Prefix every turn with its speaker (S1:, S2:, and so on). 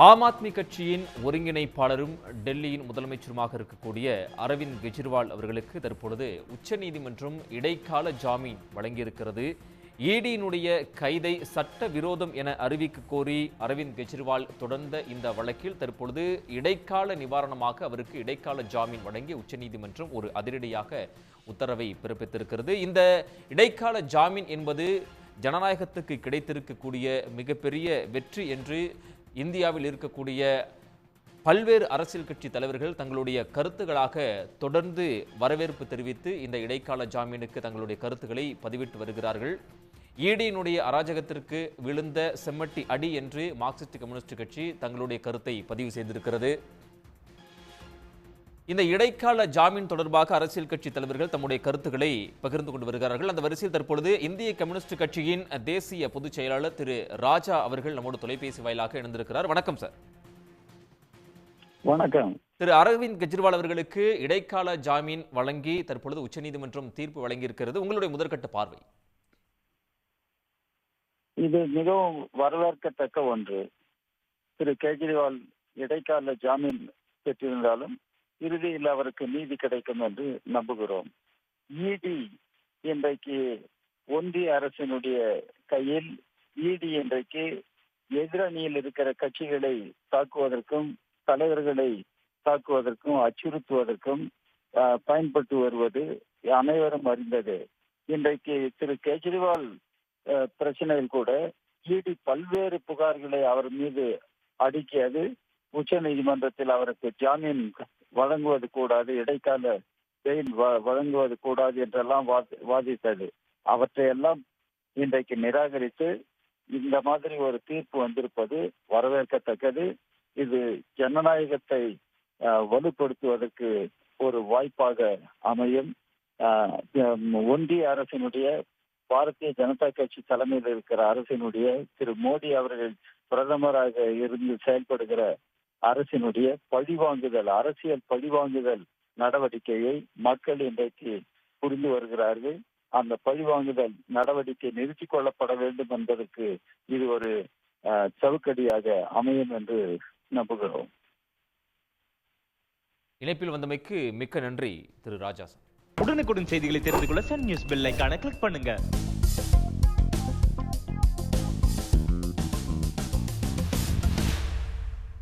S1: ஆம் ஆத்மி கட்சியின் ஒருங்கிணைப்பாளரும் டெல்லியின் முதலமைச்சருமாக இருக்கக்கூடிய அரவிந்த் கெஜ்ரிவால் அவர்களுக்கு தற்பொழுது உச்சநீதிமன்றம் இடைக்கால ஜாமீன் வழங்கியிருக்கிறது. ஈடியினுடைய கைதை சட்ட விரோதம் என அறிவிக்க கோரி அரவிந்த் கெஜ்ரிவால் தொடர்ந்த இந்த வழக்கில் தற்பொழுது இடைக்கால நிவாரணமாக அவருக்கு இடைக்கால ஜாமீன் வழங்கி உச்சநீதிமன்றம் ஒரு அதிரடியாக உத்தரவை பிறப்பித்திருக்கிறது. இந்த இடைக்கால ஜாமீன் என்பது ஜனநாயகத்துக்கு கிடைத்திருக்கக்கூடிய மிகப்பெரிய வெற்றி என்று இந்தியாவில் இருக்கக்கூடிய பல்வேறு அரசியல் கட்சி தலைவர்கள் தங்களுடைய கருத்துக்களாக தொடர்ந்து வரவேற்பு தெரிவித்து இந்த இடைக்கால ஜாமீனுக்கு தங்களுடைய கருத்துக்களை பதிவிட்டு வருகிறார்கள். ஈடியினுடைய அராஜகத்திற்கு விழுந்த செம்மட்டி அடி என்று மார்க்சிஸ்ட் கம்யூனிஸ்ட் கட்சி தங்களுடைய கருத்தை பதிவு செய்திருக்கிறது. இந்த இடைக்கால ஜாமீன் தொடர்பாக அரசியல் கட்சி தலைவர்கள் தம்முடைய கருத்துக்களை பகிர்ந்து கொண்டு வருகிறார்கள். அந்த வரிசையில் தற்பொழுது இந்திய கம்யூனிஸ்ட் கட்சியின் தேசிய பொதுச் செயலாளர் திரு ராஜா அவர்கள் நம்மோடு தொலைபேசி வாயிலாக இணைந்திருக்கிறார். வணக்கம் சார்.
S2: வணக்கம்.
S1: திரு அரவிந்த் கெஜ்ரிவால் அவர்களுக்கு இடைக்கால ஜாமீன் வழங்கி தற்பொழுது உச்சநீதிமன்றம் தீர்ப்பு வழங்கியிருக்கிறது. உங்களுடைய முதற்கட்ட பார்வை?
S2: இது மிகவும் வரவேற்கத்தக்க ஒன்று. திரு கெஜ்ரிவால் இடைக்கால ஜாமீன் பெற்றிருந்தாலும் இறுதியில் அவருக்கு நீதி கிடைக்கும் என்று நம்புகிறோம். இடி இன்றைக்கு ஒன்றிய அரசினுடைய கையில், இடி இன்றைக்கு எதிரணியில் இருக்கிற கட்சிகளை தாக்குவதற்கும் தலைவர்களை தாக்குவதற்கும் அச்சுறுத்துவதற்கும் பயன்பட்டு வருவது அனைவரும் அறிந்தது. இன்றைக்கு திரு கெஜ்ரிவால் பிரச்சனையில் கூட இடி பல்வேறு புகார்களை அவர் மீது அடுக்கியது. உச்ச நீதிமன்றத்தில் அவருக்கு ஜாமீன் வழங்குவது கூடாது, இடைக்கால பெயில் வழங்குவது கூடாது என்றெல்லாம் வாதித்தது. அவற்றையெல்லாம் இன்றைக்கு நிராகரித்து இந்த மாதிரி ஒரு தீர்ப்பு வந்திருப்பது வரவேற்கத்தக்கது. இது ஜனநாயகத்தை வலுப்படுத்துவதற்கு ஒரு வாய்ப்பாக அமையும். ஒன்றிய அரசினுடைய பாரதிய ஜனதா கட்சி தலைமையில் இருக்கிற அரசினுடைய திரு மோடி அவர்கள் பிரதமராக இருந்து செயல்படுகிற அரசினுடைய பழிவாங்குதல், அரசியல் பழிவாங்குதல் நடவடிக்கையை மக்கள் இன்றைக்கு புரிந்து வருகிறார்கள். அந்த பழிவாங்குதல் நடவடிக்கை நிறுத்திக் கொள்ளப்பட வேண்டும் என்பதற்கு இது ஒரு சவுக்கடியாக அமையும் என்று நம்புகிறோம்.
S1: இணைப்பில் வந்தமைக்கு மிக்க நன்றி திரு ராஜா.
S3: உடனுக்குடன் செய்திகளை தெரிந்து கொள்ள சன் நியூஸ் பெல் ஐகானை கிளிக் பண்ணுங்க.